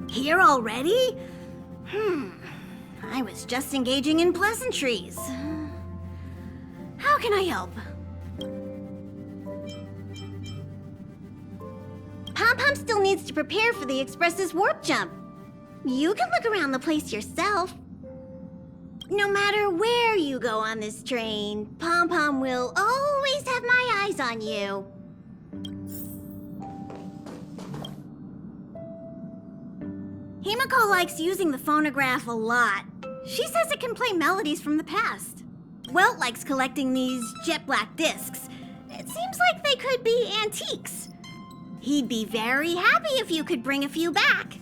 Here already? I was just engaging in pleasantries. How can I help? Pom-Pom still needs to prepare for the Express's warp jump. You can look around the place yourself. No matter where you go on this train, Pom-Pom will always have my eyes on you. Himiko likes using the phonograph a lot. She says it can play melodies from the past. Welt likes collecting these jet black discs. It seems like they could be antiques. He'd be very happy if you could bring a few back.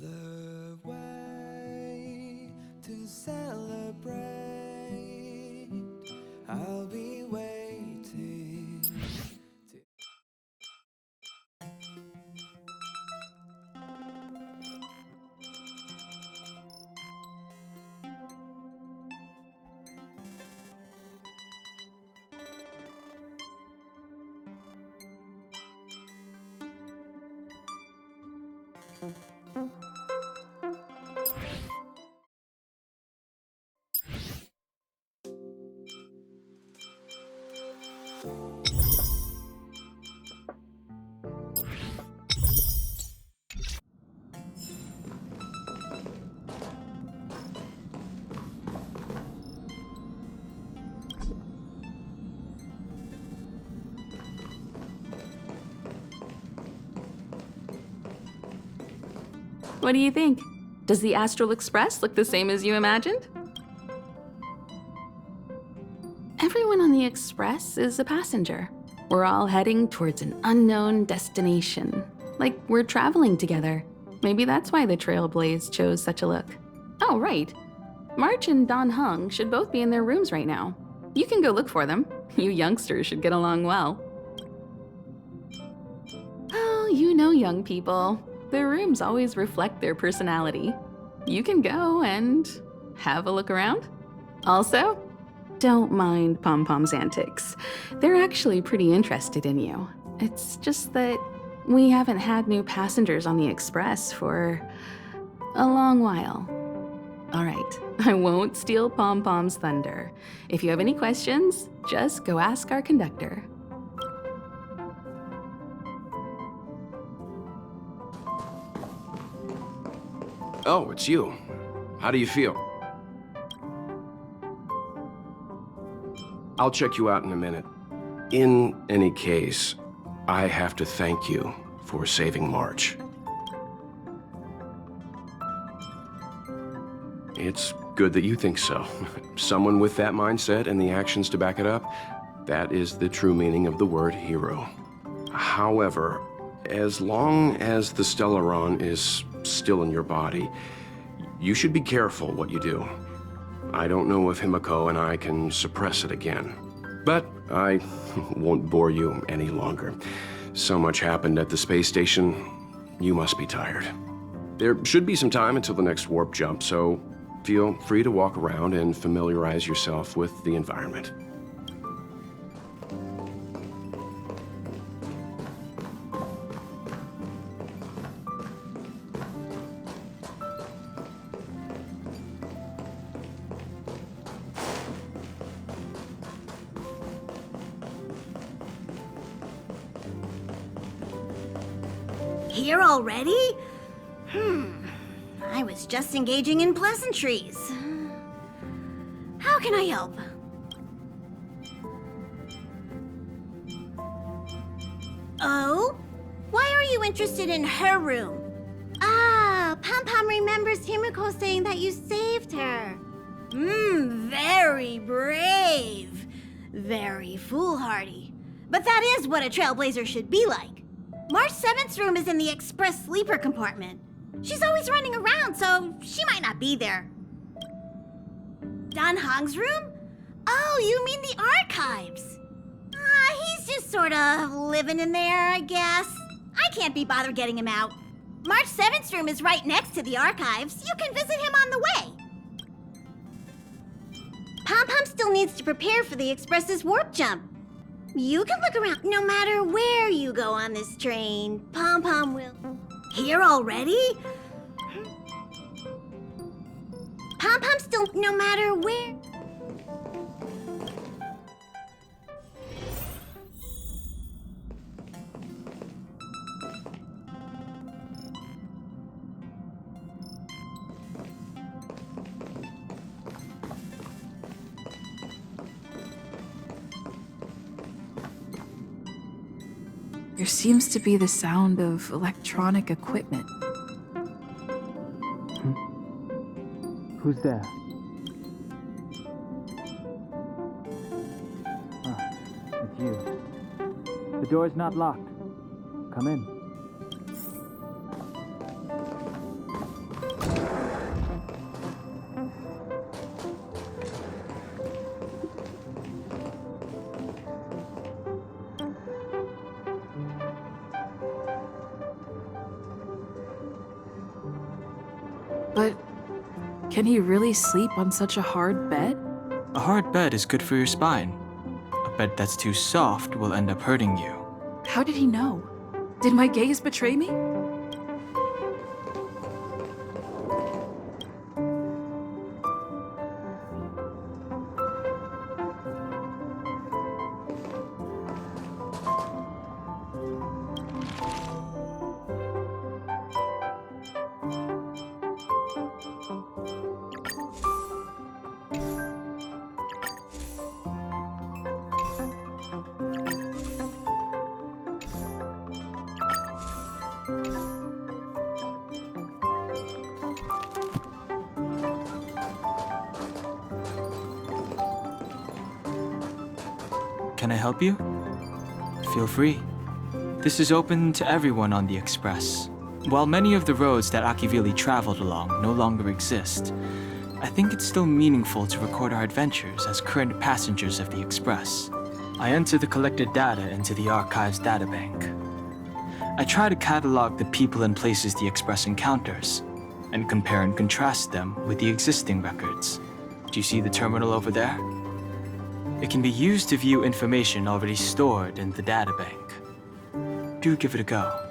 The way to celebrate, I'll be waiting. What do you think? Does the Astral Express look the same as you imagined? Everyone on the Express is a passenger. We're all heading towards an unknown destination. Like we're traveling together. Maybe that's why the Trailblaze chose such a look. Oh, right. March and Don Hung should both be in their rooms right now. You can go look for them. You youngsters should get along well. Oh, you know young people. Their rooms always reflect their personality. You can go and have a look around. Also, don't mind Pom-Pom's antics. They're actually pretty interested in you. It's just that we haven't had new passengers on the Express for a long while. All right, I won't steal Pom-Pom's thunder. If you have any questions, just go ask our conductor. Oh, it's you. How do you feel? I'll check you out in a minute. In any case, I have to thank you for saving March. It's good that you think so. Someone with that mindset and the actions to back it up, that is the true meaning of the word hero. However, as long as the Stellaron is still in your body, you should be careful what you do. I don't know if Himiko and I can suppress it again, but I won't bore you any longer. So much happened at the space station, you must be tired. There should be some time until the next warp jump, so feel free to walk around and familiarize yourself with the environment. Here already? I was just engaging in pleasantries. How can I help? Oh? Why are you interested in her room? Ah, Pom Pom remembers Himiko saying that you saved her. Very brave. Very foolhardy. But that is what a trailblazer should be like. March 7th's room is in the express sleeper compartment. She's always running around, so she might not be there. Dan Hong's room? Oh, you mean the archives. He's just sort of living in there, I guess. I can't be bothered getting him out. March 7th's room is right next to the archives. You can visit him on the way. Pom Pom still needs to prepare for the Express's warp jump. You can look around no matter where you go on this train. Pom Pom will. Here already? Pom Pom still no matter where. There seems to be the sound of electronic equipment. Who's there? It's you. The door's not locked. Come in. But can he really sleep on such a hard bed? A hard bed is good for your spine. A bed that's too soft will end up hurting you. How did he know? Did my gaze betray me? Can I help you? Feel free. This is open to everyone on the Express. While many of the roads that Akivili traveled along no longer exist, I think it's still meaningful to record our adventures as current passengers of the Express. I enter the collected data into the Archives databank. I try to catalog the people and places the Express encounters, and compare and contrast them with the existing records. Do you see the terminal over there? It can be used to view information already stored in the databank. Do give it a go.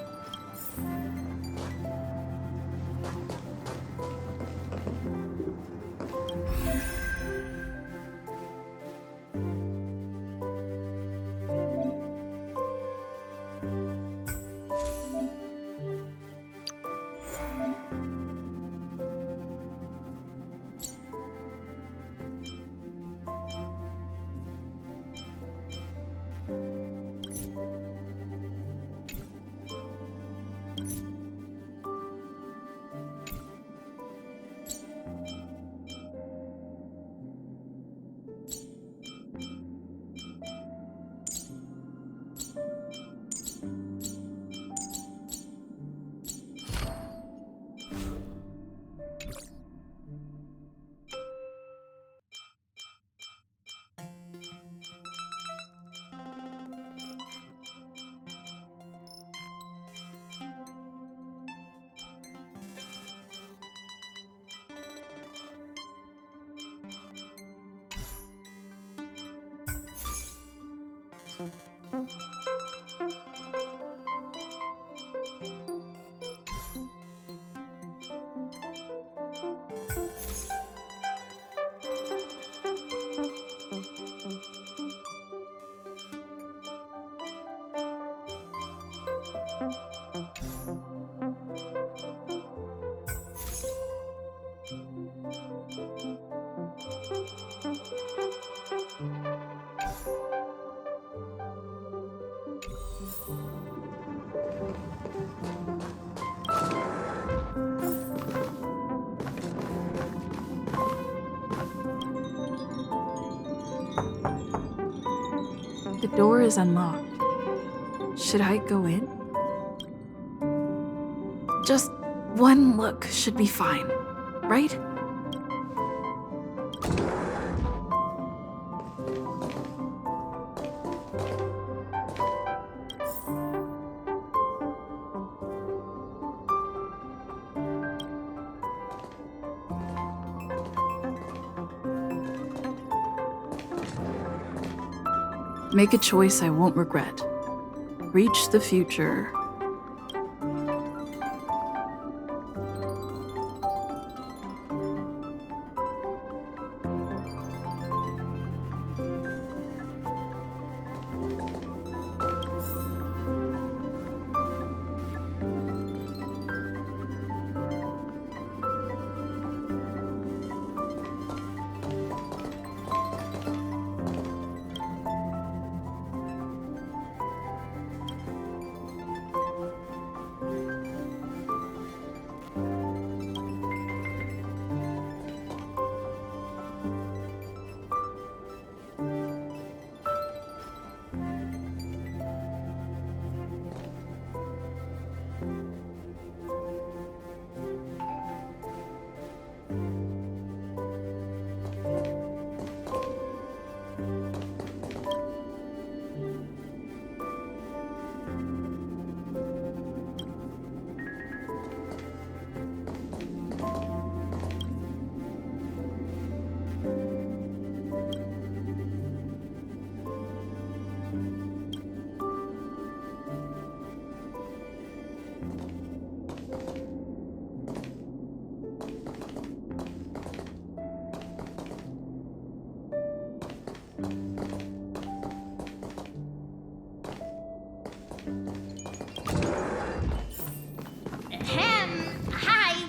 The door is unlocked. Should I go in? Just one look should be fine, right? Make a choice I won't regret. Reach the future. Hi.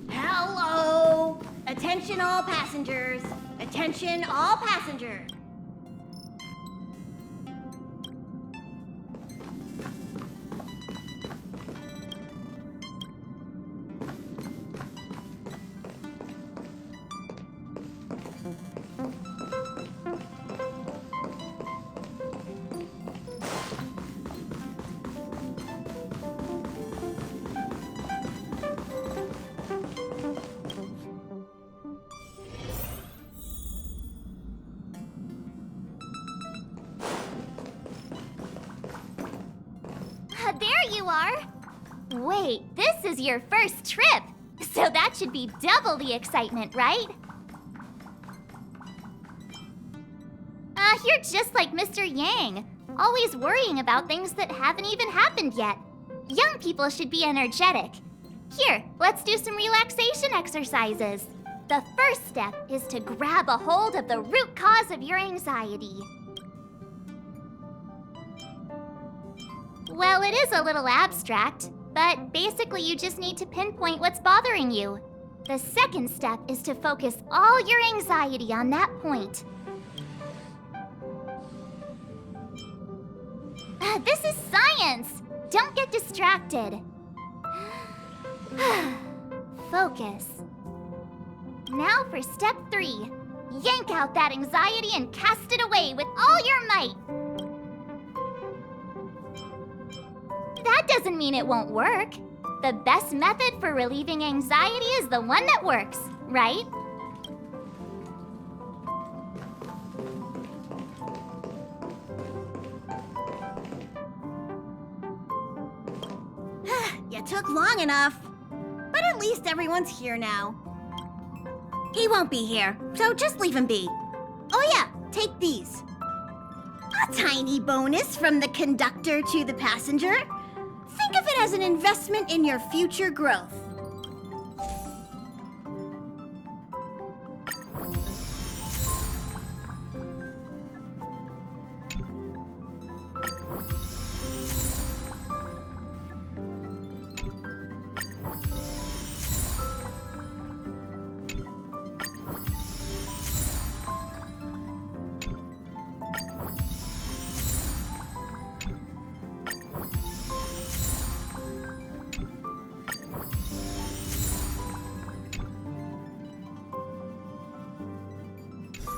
Hello. Attention all passengers. Attention all passengers. There you are! Wait, this is your first trip, so that should be double the excitement, right? You're just like Mr. Yang, always worrying about things that haven't even happened yet. Young people should be energetic. Here, let's do some relaxation exercises. The first step is to grab a hold of the root cause of your anxiety. Well, it is a little abstract, but basically you just need to pinpoint what's bothering you. The second step is to focus all your anxiety on that point. This is science! Don't get distracted. Focus. Now for step 3. Yank out that anxiety and cast it away with all your might. That doesn't mean it won't work. The best method for relieving anxiety is the one that works, right? You took long enough. But at least everyone's here now. He won't be here, so just leave him be. Oh yeah, take these. A tiny bonus from the conductor to the passenger. Think of it as an investment in your future growth.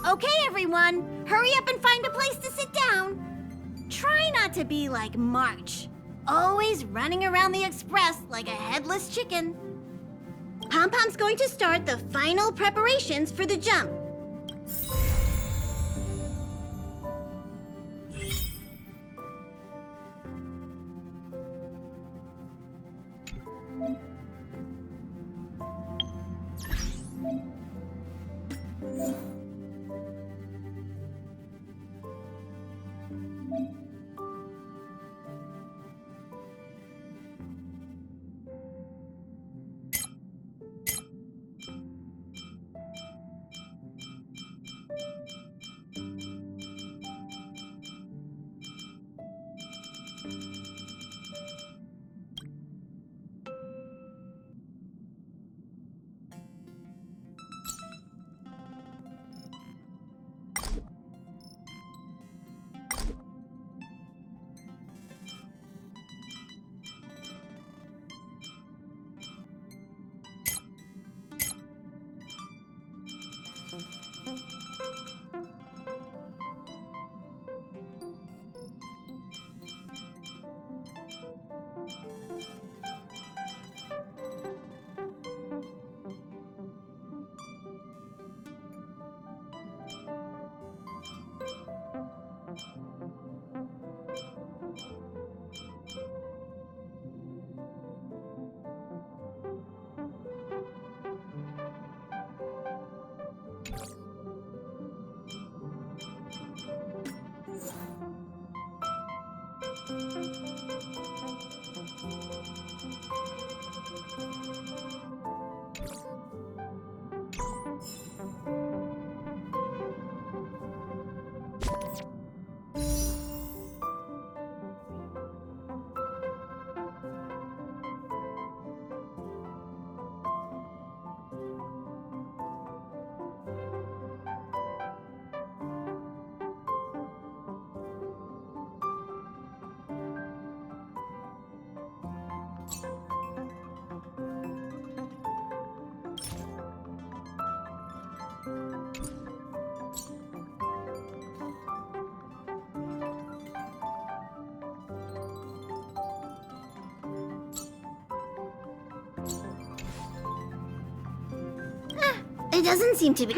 Okay, everyone, hurry up and find a place to sit down. Try not to be like March, always running around the express like a headless chicken. Pom-Pom's going to start the final preparations for the jump. It doesn't seem to be.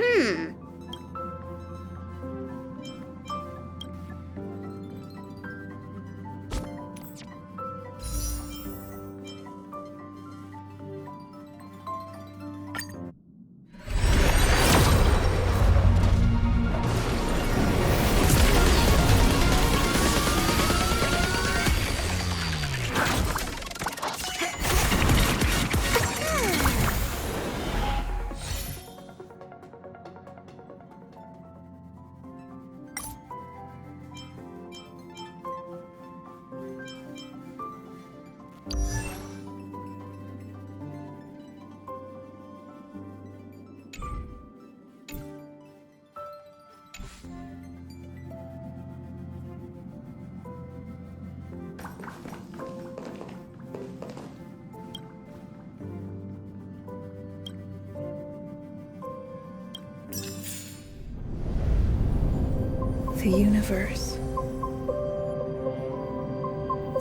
The universe.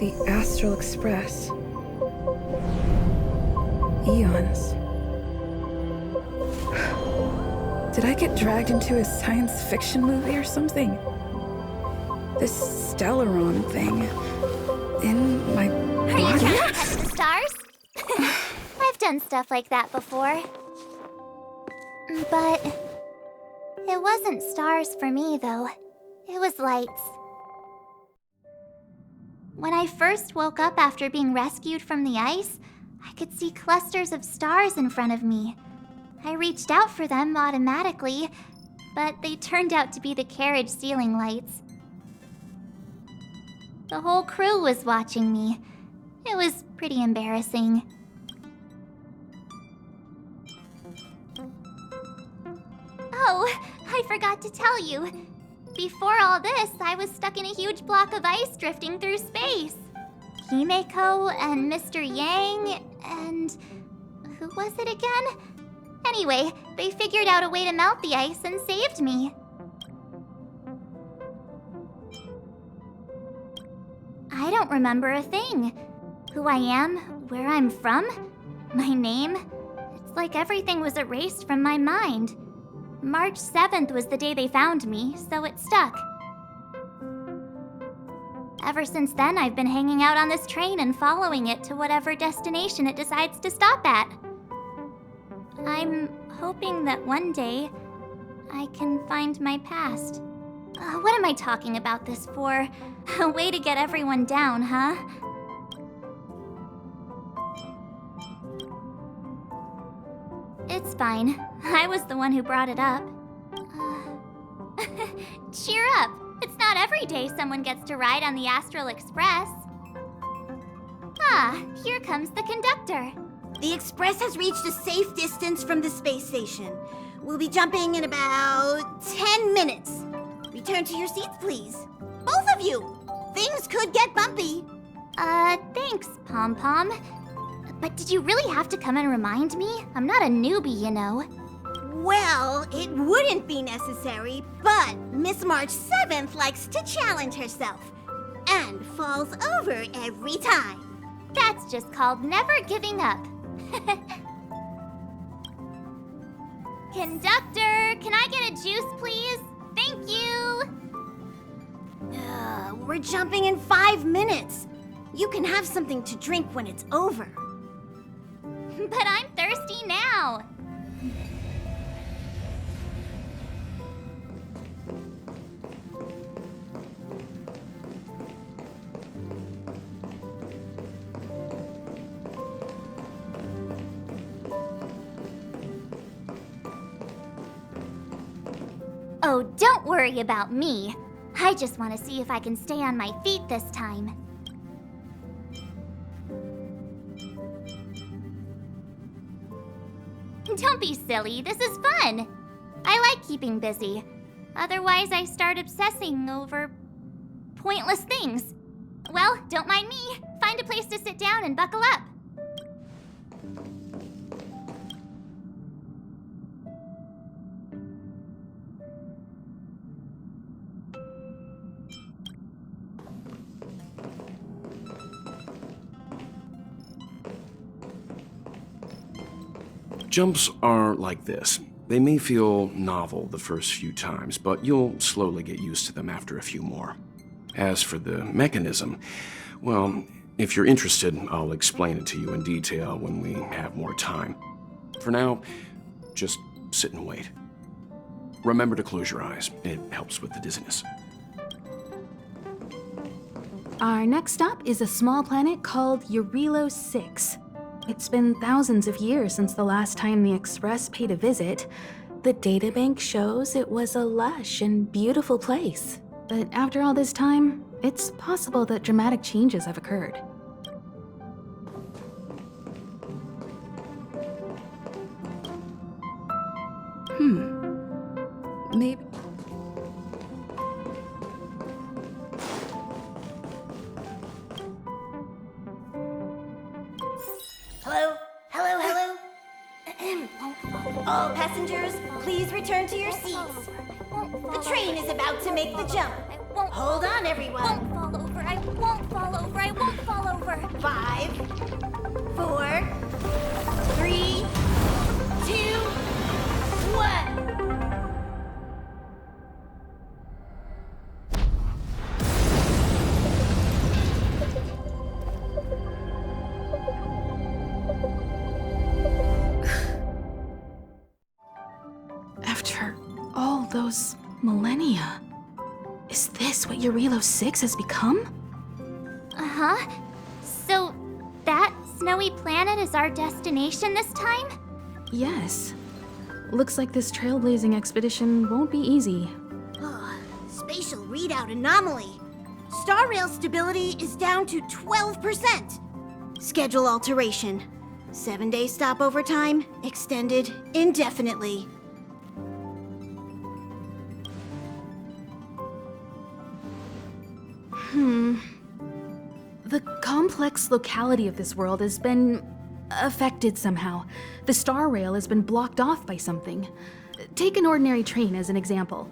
The Astral Express. Eons. Did I get dragged into a science fiction movie or something? This Stellaron thing in my Are you body? trying to touch the stars? I've done stuff like that before. But it wasn't stars for me, though. It was lights. When I first woke up after being rescued from the ice, I could see clusters of stars in front of me. I reached out for them automatically, but they turned out to be the carriage ceiling lights. The whole crew was watching me. It was pretty embarrassing. Oh, I forgot to tell you. Before all this, I was stuck in a huge block of ice drifting through space. Himeko and Mr. Yang and... who was it again? Anyway, they figured out a way to melt the ice and saved me. I don't remember a thing. Who I am, where I'm from, my name. It's like everything was erased from my mind. March 7th was the day they found me, so it stuck. Ever since then, I've been hanging out on this train and following it to whatever destination it decides to stop at. I'm hoping that one day I can find my past. What am I talking about this for? A way to get everyone down, huh? It's fine. I was the one who brought it up. Cheer up! It's not every day someone gets to ride on the Astral Express. Ah, here comes the conductor. The Express has reached a safe distance from the space station. We'll be jumping in about 10 minutes. Return to your seats, please. Both of you! Things could get bumpy. Thanks, Pom Pom. But did you really have to come and remind me? I'm not a newbie, you know. Well, it wouldn't be necessary, but Miss March 7th likes to challenge herself and falls over every time. That's just called never giving up. Conductor, can I get a juice, please? Thank you! We're jumping in 5 minutes. You can have something to drink when it's over. But I'm thirsty now. Oh, don't worry about me. I just want to see if I can stay on my feet this time. Don't be silly, this is fun. I like keeping busy. Otherwise, I start obsessing over pointless things. Well, don't mind me. Find a place to sit down and buckle up. Jumps are like this. They may feel novel the first few times, but you'll slowly get used to them after a few more. As for the mechanism, well, if you're interested, I'll explain it to you in detail when we have more time. For now, just sit and wait. Remember to close your eyes. It helps with the dizziness. Our next stop is a small planet called Eurilo 6. It's been thousands of years since the last time the Express paid a visit. The databank shows it was a lush and beautiful place. But after all this time, it's possible that dramatic changes have occurred. Maybe. Hello? Hello? All passengers, please return to your seats. The train is about to make the jump. Hold on, everyone. I won't fall over. I won't fall over. I won't fall over. 5, 4, 3, 2, 1. After all those millennia, is this what Eurilo 6 has become? Uh-huh. So, that snowy planet is our destination this time? Yes. Looks like this trailblazing expedition won't be easy. Spatial readout anomaly. Star rail stability is down to 12%. Schedule alteration. 7-day stopover time extended indefinitely. The complex locality of this world has been affected somehow. The star rail has been blocked off by something. Take an ordinary train as an example.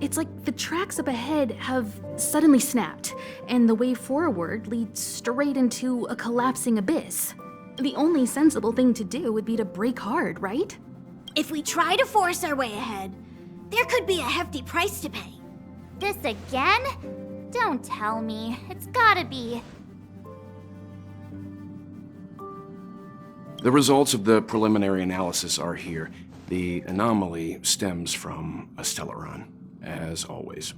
It's like the tracks up ahead have suddenly snapped, and the way forward leads straight into a collapsing abyss. The only sensible thing to do would be to brake hard, right? If we try to force our way ahead, there could be a hefty price to pay. This again? Don't tell me. It's gotta be. The results of the preliminary analysis are here. The anomaly stems from a Stellaron, as always.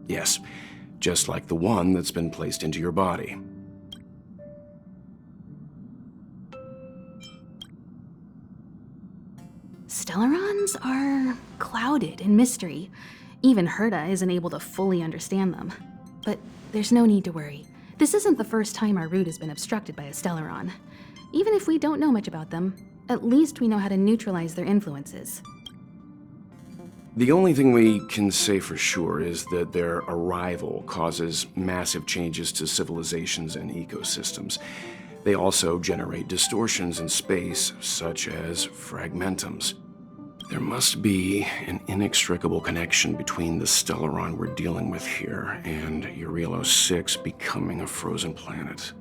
Yes, just like the one that's been placed into your body. Stellarons are clouded in mystery. Even Herta isn't able to fully understand them. But there's no need to worry. This isn't the first time our route has been obstructed by a Stellaron. Even if we don't know much about them, at least we know how to neutralize their influences. The only thing we can say for sure is that their arrival causes massive changes to civilizations and ecosystems. They also generate distortions in space, such as fragmentums. There must be an inextricable connection between the Stellaron we're dealing with here and Eurelos 6 becoming a frozen planet.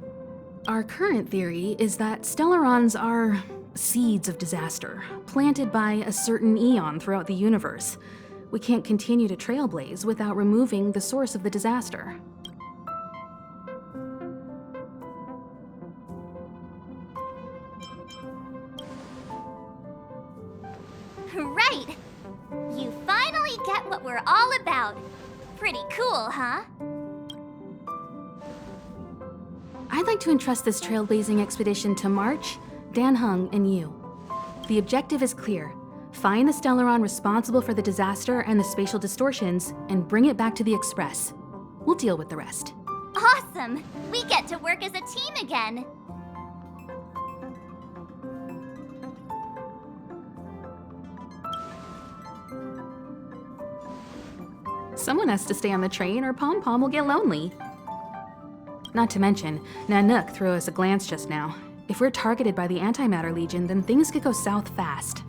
Our current theory is that Stellarons are seeds of disaster, planted by a certain eon throughout the universe. We can't continue to trailblaze without removing the source of the disaster. Right! You finally get what we're all about. Pretty cool, huh? I'd like to entrust this trailblazing expedition to March, Dan Heng, and you. The objective is clear. Find the Stellaron responsible for the disaster and the spatial distortions, and bring it back to the Express. We'll deal with the rest. Awesome! We get to work as a team again. Someone has to stay on the train or Pom Pom will get lonely. Not to mention, Nanook threw us a glance just now. If we're targeted by the Antimatter Legion, then things could go south fast.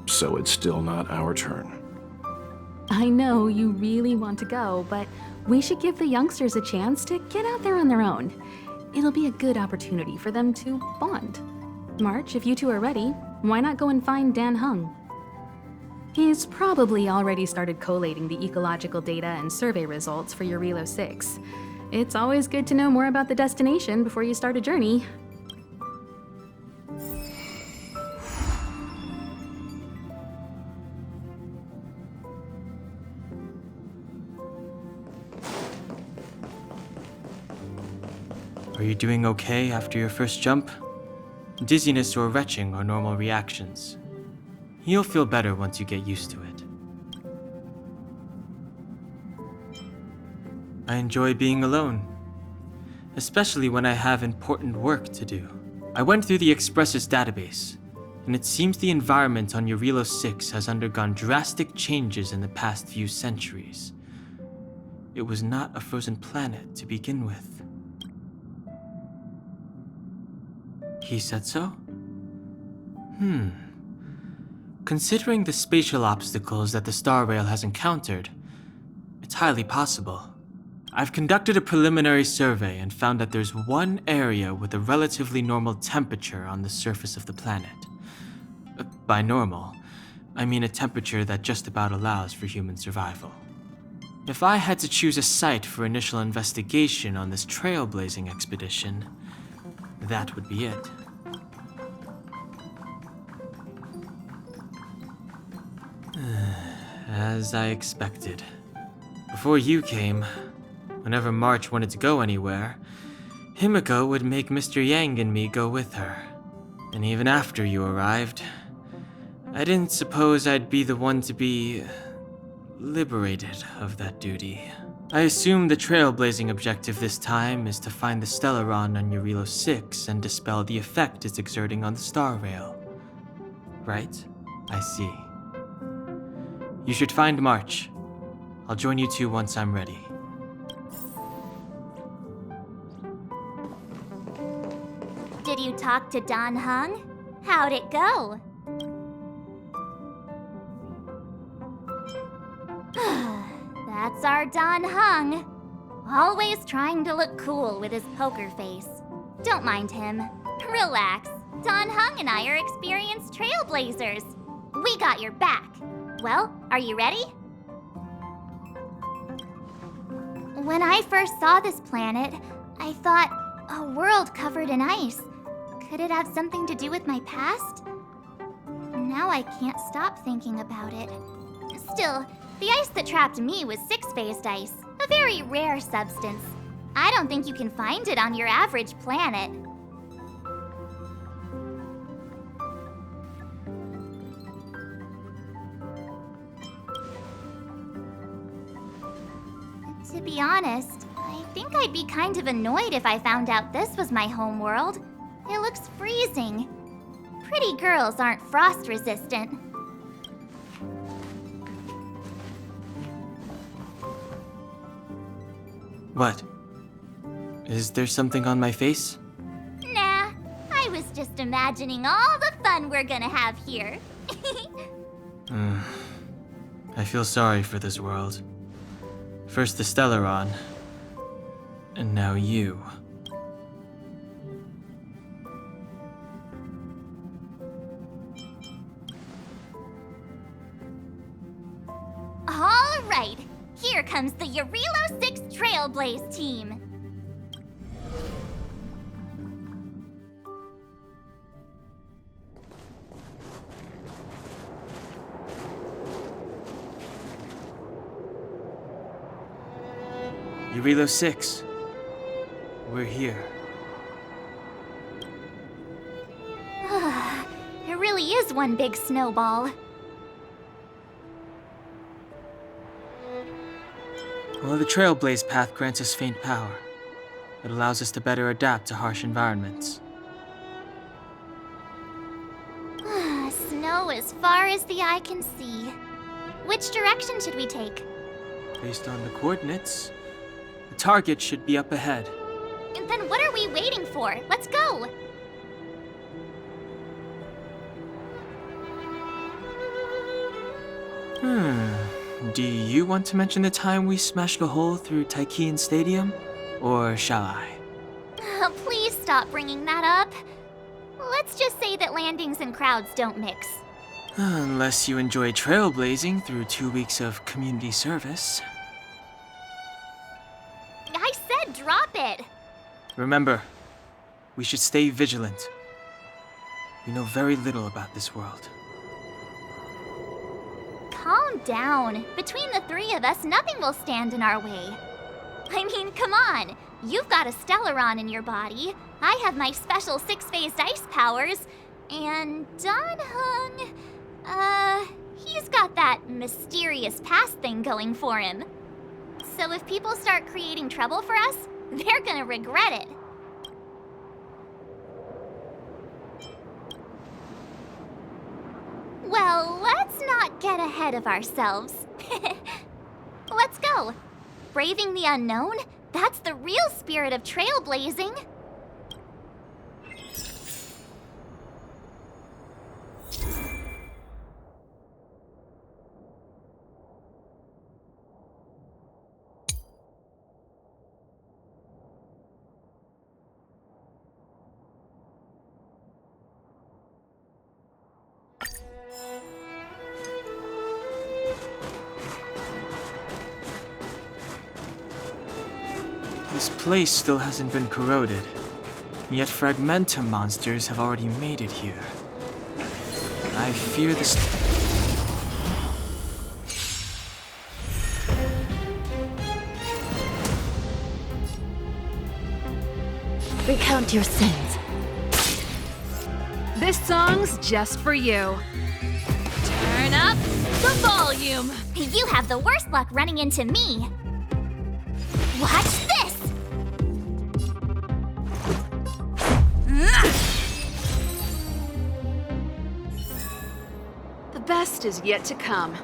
So it's still not our turn. I know you really want to go, but we should give the youngsters a chance to get out there on their own. It'll be a good opportunity for them to bond. March, if you two are ready, why not go and find Dan Heng? He's probably already started collating the ecological data and survey results for Eurelos 6. It's always good to know more about the destination before you start a journey. Are you doing okay after your first jump? Dizziness or retching are normal reactions. You'll feel better once you get used to it. I enjoy being alone, especially when I have important work to do. I went through the Express's database, and it seems the environment on Eurelos 6 has undergone drastic changes in the past few centuries. It was not a frozen planet to begin with. He said so? Considering the spatial obstacles that the Star Rail has encountered, it's highly possible. I've conducted a preliminary survey and found that there's one area with a relatively normal temperature on the surface of the planet. By normal, I mean a temperature that just about allows for human survival. If I had to choose a site for initial investigation on this trailblazing expedition, that would be it. As I expected. Before you came, whenever March wanted to go anywhere, Himiko would make Mr. Yang and me go with her. And even after you arrived, I didn't suppose I'd be the one to be liberated of that duty. I assume the trailblazing objective this time is to find the Stellaron on Eurilo 6 and dispel the effect it's exerting on the Star Rail. Right? I see. You should find March. I'll join you two once I'm ready. Did you talk to Don Hung? How'd it go? That's our Don Hung. Always trying to look cool with his poker face. Don't mind him. Relax. Don Hung and I are experienced trailblazers. We got your back. Well, are you ready? When I first saw this planet, I thought, a world covered in ice. Could it have something to do with my past? Now I can't stop thinking about it. Still, the ice that trapped me was six-phased ice, a very rare substance. I don't think you can find it on your average planet. To be honest, I think I'd be kind of annoyed if I found out this was my home world. It looks freezing. Pretty girls aren't frost resistant. What? Is there something on my face? Nah, I was just imagining all the fun we're gonna have here. I feel sorry for this world. First the Stellaron, and now you. All right, here comes the Eurilo 6 Trailblaze team. Eurilo 6. We're here. It really is one big snowball. Well, the Trailblaze path grants us faint power. It allows us to better adapt to harsh environments. Snow as far as the eye can see. Which direction should we take? Based on the coordinates, the target should be up ahead. And then what are we waiting for? Let's go! Do you want to mention the time we smashed a hole through Taikian Stadium? Or shall I? Please stop bringing that up. Let's just say that landings and crowds don't mix. Unless you enjoy trailblazing through 2 weeks of community service. I said drop it! Remember, we should stay vigilant. We know very little about this world. Calm down. Between the three of us, nothing will stand in our way. I mean, come on. You've got a Stellaron in your body. I have my special six-phased ice powers. And Don Hung, he's got that mysterious past thing going for him. So if people start creating trouble for us, they're gonna regret it. Well, let's not get ahead of ourselves. Let's go. Braving the unknown? That's the real spirit of trailblazing. This place still hasn't been corroded, yet Fragmentum monsters have already made it here. I fear this... Recount your sins. This song's just for you. Turn up the volume. You have the worst luck running into me. Watch this! The best is yet to come.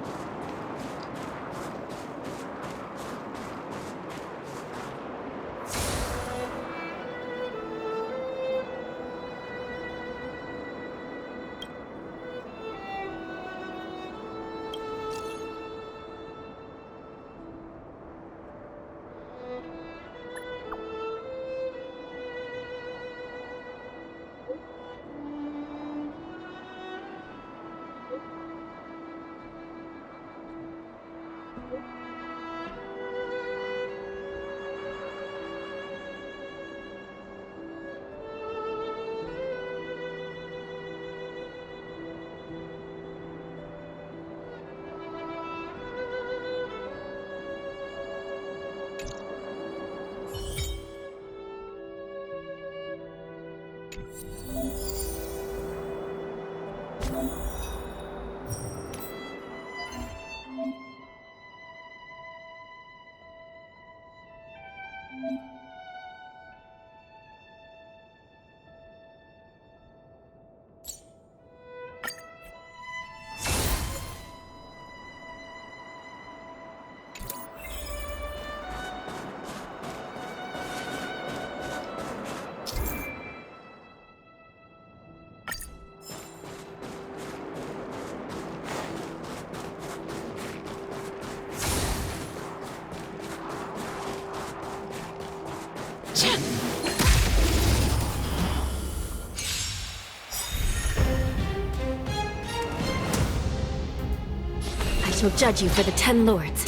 I shall judge you for the 10 lords.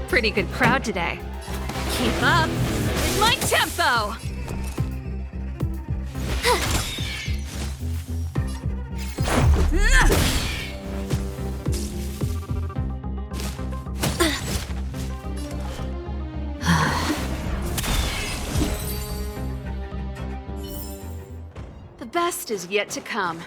Pretty good crowd today. Keep up with my tempo! The best is yet to come.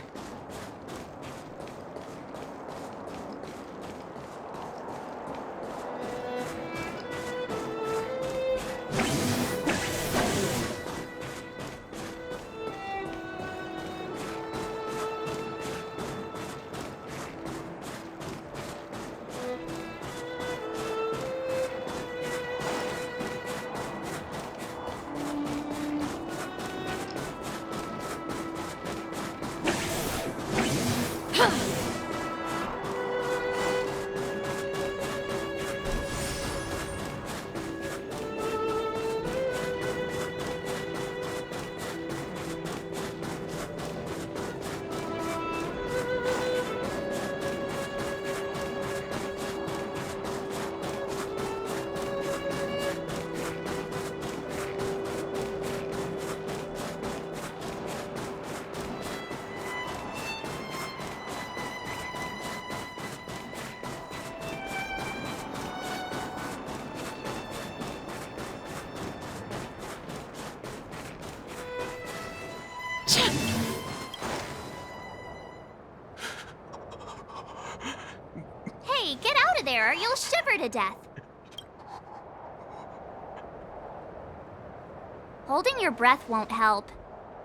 Hey, get out of there or you'll shiver to death. Holding your breath won't help.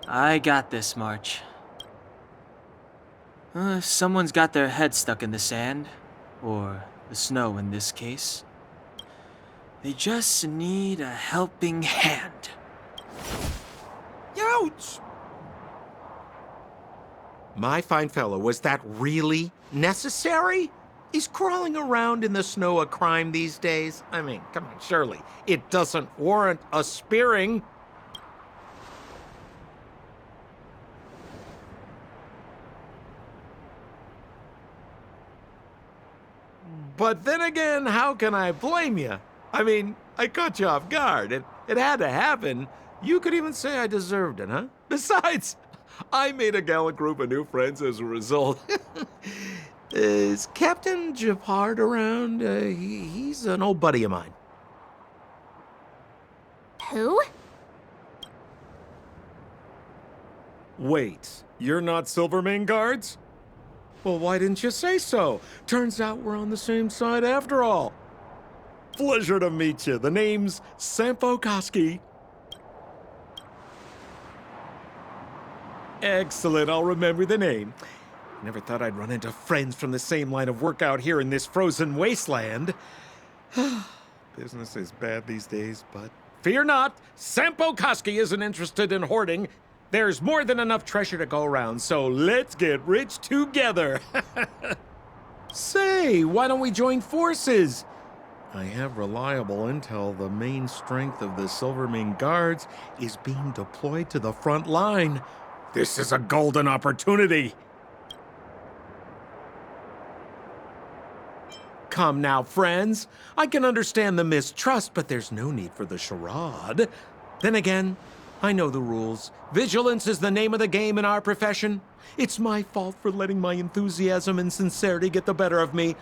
I got this, March. Someone's got their head stuck in the sand, or the snow in this case. They just need a helping hand. Ouch! My fine fellow, was that really necessary? Is crawling around in the snow a crime these days? I mean, come on, surely. It doesn't warrant a spearing. But then again, how can I blame you? I mean, I caught you off guard. It had to happen. You could even say I deserved it, huh? Besides, I made a gallant group of new friends as a result. Is Captain Japard around? He's an old buddy of mine. Who? Wait, you're not Silvermane guards? Well, why didn't you say so? Turns out we're on the same side after all. Pleasure to meet you. The name's Sampo Koski. Excellent, I'll remember the name. Never thought I'd run into friends from the same line of work out here in this frozen wasteland. Business is bad these days, but fear not, Sampo Koski isn't interested in hoarding. There's more than enough treasure to go around, so let's get rich together. Say, why don't we join forces? I have reliable intel the main strength of the Silvermane guards is being deployed to the front line. This is a golden opportunity. Come now, friends. I can understand the mistrust, but there's no need for the charade. Then again, I know the rules. Vigilance is the name of the game in our profession. It's my fault for letting my enthusiasm and sincerity get the better of me.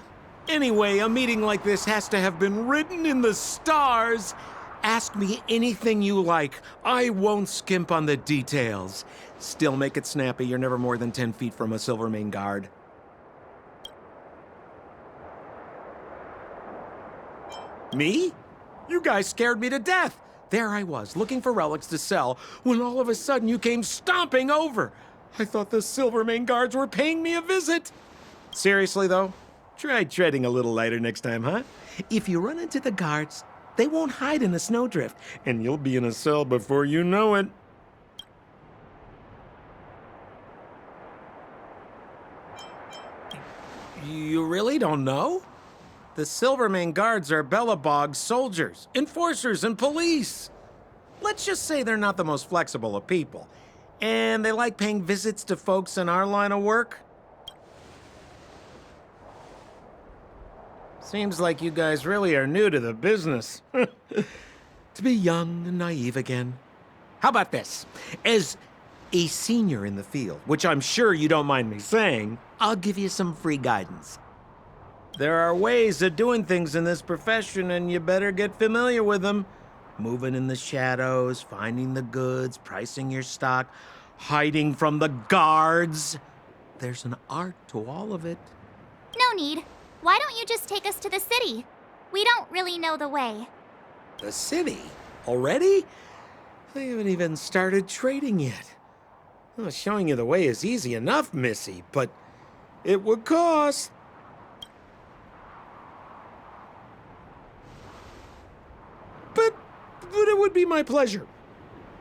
Anyway, a meeting like this has to have been written in the stars. Ask me anything you like. I won't skimp on the details. Still make it snappy. You're never more than 10 feet from a Silvermane guard. Me? You guys scared me to death. There I was, looking for relics to sell, when all of a sudden you came stomping over. I thought the Silvermane guards were paying me a visit. Seriously, though, try treading a little lighter next time, huh? If you run into the guards, they won't hide in a snowdrift, and you'll be in a cell before you know it. You really don't know? The Silvermane guards are Bellabog's soldiers, enforcers, and police. Let's just say they're not the most flexible of people. And they like paying visits to folks in our line of work. Seems like you guys really are new to the business. To be young and naive again. How about this? As a senior in the field, which I'm sure you don't mind me saying, I'll give you some free guidance. There are ways of doing things in this profession, and you better get familiar with them. Moving in the shadows, finding the goods, pricing your stock, hiding from the guards. There's an art to all of it. No need. Why don't you just take us to the city? We don't really know the way. The city? Already? I haven't even started trading yet. Well, showing you the way is easy enough, Missy, but it would cost. But it would be my pleasure.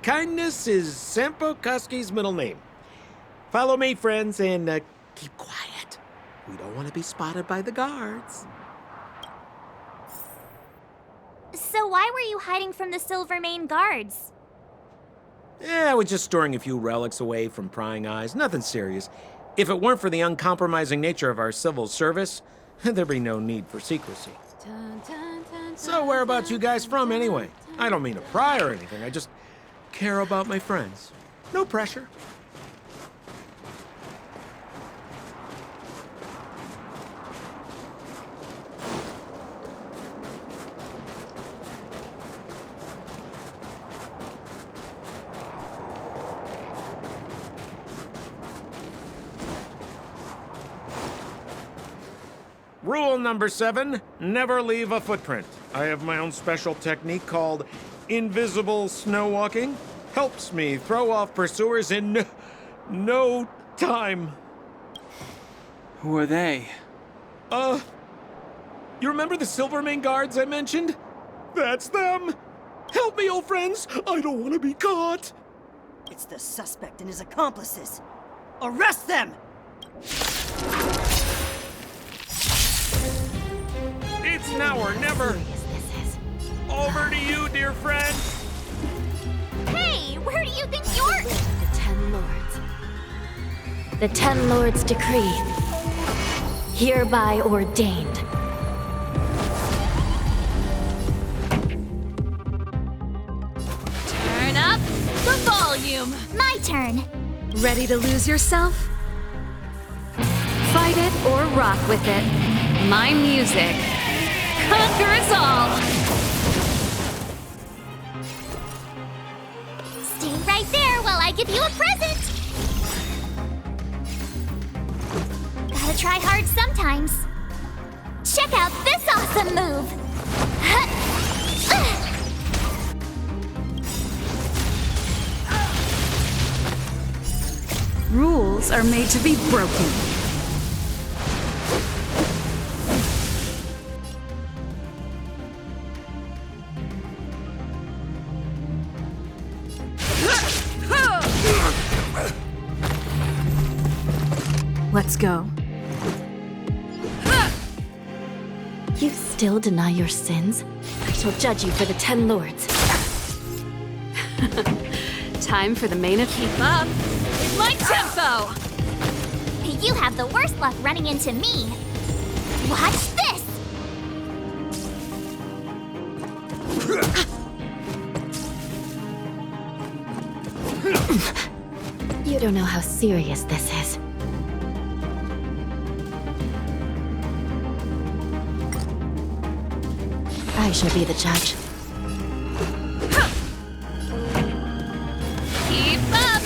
Kindness is Sampo Koski's middle name. Follow me, friends, and keep quiet. We don't want to be spotted by the guards. So why were you hiding from the Silvermane guards? I was just storing a few relics away from prying eyes. Nothing serious. If it weren't for the uncompromising nature of our civil service, there'd be no need for secrecy. So whereabouts you guys from, anyway? I don't mean to pry or anything. I just care about my friends. No pressure. Rule number 7, never leave a footprint. I have my own special technique called invisible snow walking. Helps me throw off pursuers in no time. Who are they? You remember the Silvermane guards I mentioned? That's them. Help me, old friends. I don't want to be caught. It's the suspect and his accomplices. Arrest them! It's now or never. Over to you, dear friend. Hey, where do you think you're... The 10 Lords. The 10 Lords decree. Hereby ordained. Turn up the volume. My turn. Ready to lose yourself? Fight it or rock with it. My music conquers all. Stay right there while I give you a present. try hard sometimes. Check out this awesome move! Rules are made to be broken. Let's go. You still deny your sins? I shall judge you for the 10 lords. Time for the main event. Keep up with my tempo! You have the worst luck running into me. Watch this! You don't know how serious this is. I shall be the judge. Keep up!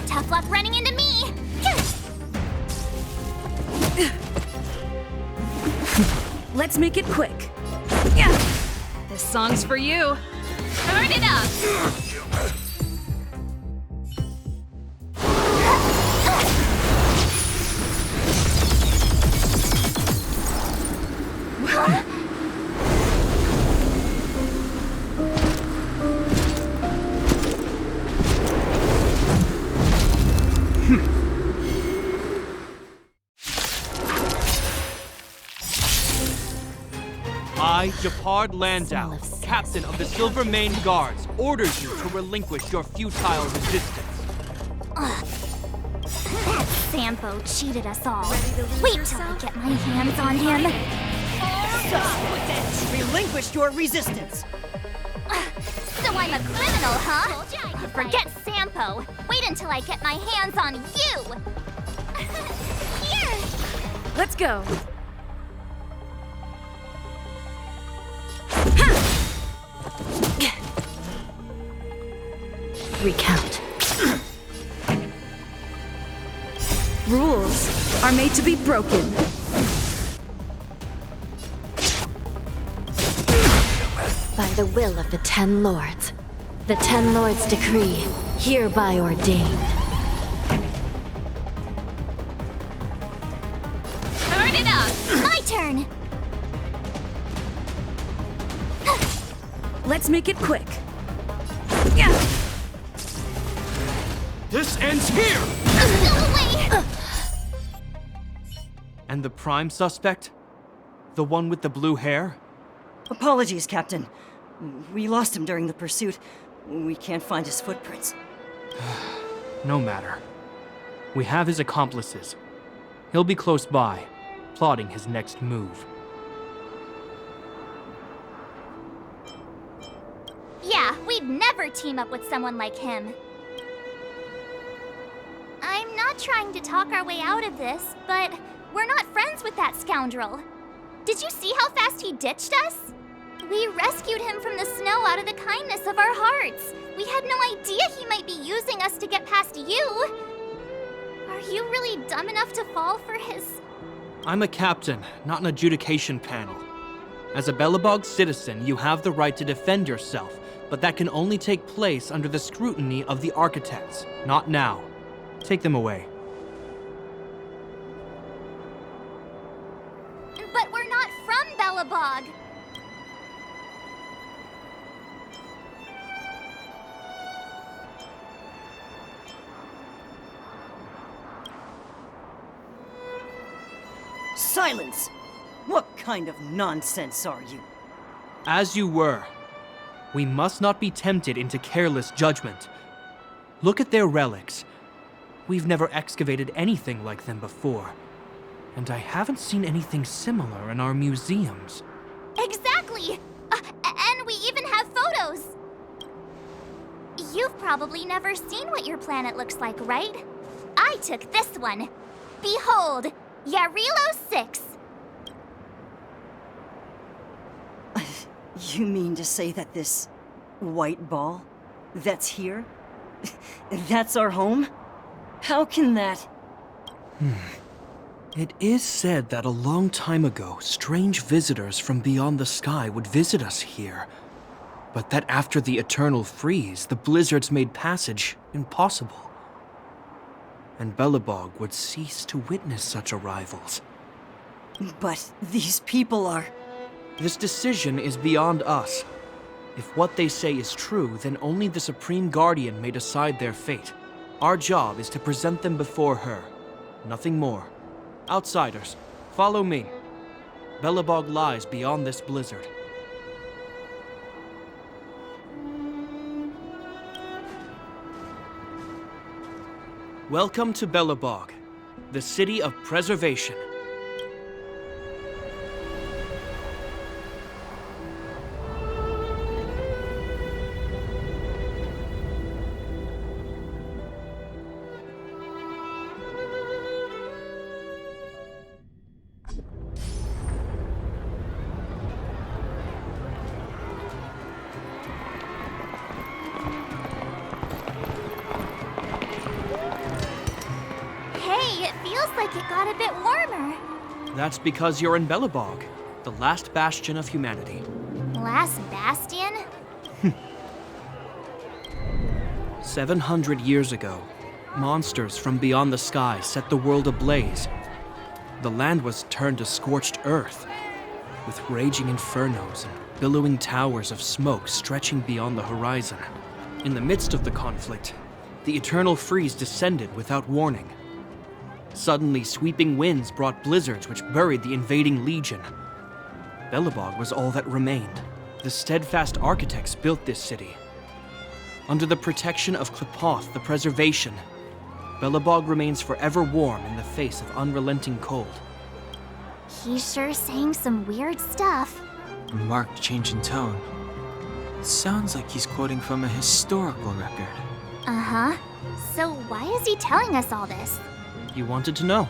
Tough luck running into me! Let's make it quick. This song's for you. Turn it up! I, Japard Landau, captain of the Silver Mane Guards, orders you to relinquish your futile resistance. That Sampo cheated us all. Wait till I get my hands on him. Relinquish your resistance. So I'm a criminal, huh? Forget Sampo. Wait until I get my hands on you. Here. Let's go. Recount. Rules are made to be broken. By the will of the 10 lords. The 10 lords' decree, hereby ordained. Turn it up! My turn! Let's make it quick. This ends here! Go away! And the prime suspect? The one with the blue hair? Apologies, Captain. We lost him during the pursuit. We can't find his footprints. No matter. We have his accomplices. He'll be close by, plotting his next move. Yeah, we'd never team up with someone like him. I'm not trying to talk our way out of this, but we're not friends with that scoundrel. Did you see how fast he ditched us? We rescued him from the snow out of the kindness of our hearts. We had no idea he might be using us to get past you. Are you really dumb enough to fall for his... I'm a captain, not an adjudication panel. As a Belobog citizen, you have the right to defend yourself, but that can only take place under the scrutiny of the architects, not now. Take them away. But we're not from Belobog. Silence! What kind of nonsense are you? As you were. We must not be tempted into careless judgment. Look at their relics. We've never excavated anything like them before. And I haven't seen anything similar in our museums. Exactly! And we even have photos! You've probably never seen what your planet looks like, right? I took this one. Behold, Yarilo 6. You mean to say that this white ball that's here, that's our home? How can that... It is said that a long time ago, strange visitors from beyond the sky would visit us here. But that after the eternal freeze, the blizzards made passage impossible. And Belobog would cease to witness such arrivals. But these people are... This decision is beyond us. If what they say is true, then only the Supreme Guardian may decide their fate. Our job is to present them before her. Nothing more. Outsiders, follow me. Belobog lies beyond this blizzard. Welcome to Belobog, the city of preservation. It got a bit warmer. That's because you're in Belobog, the last bastion of humanity. Last bastion? 700 years ago, monsters from beyond the sky set the world ablaze. The land was turned to scorched earth, with raging infernos and billowing towers of smoke stretching beyond the horizon. In the midst of the conflict, the eternal freeze descended without warning. Suddenly, sweeping winds brought blizzards which buried the invading legion. Belobog was all that remained. The steadfast architects built this city. Under the protection of Klipoth, the preservation, Belobog remains forever warm in the face of unrelenting cold. He's sure saying some weird stuff. A marked change in tone. Sounds like he's quoting from a historical record. Uh-huh. So why is he telling us all this? You wanted to know.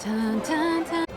Dun, dun, dun.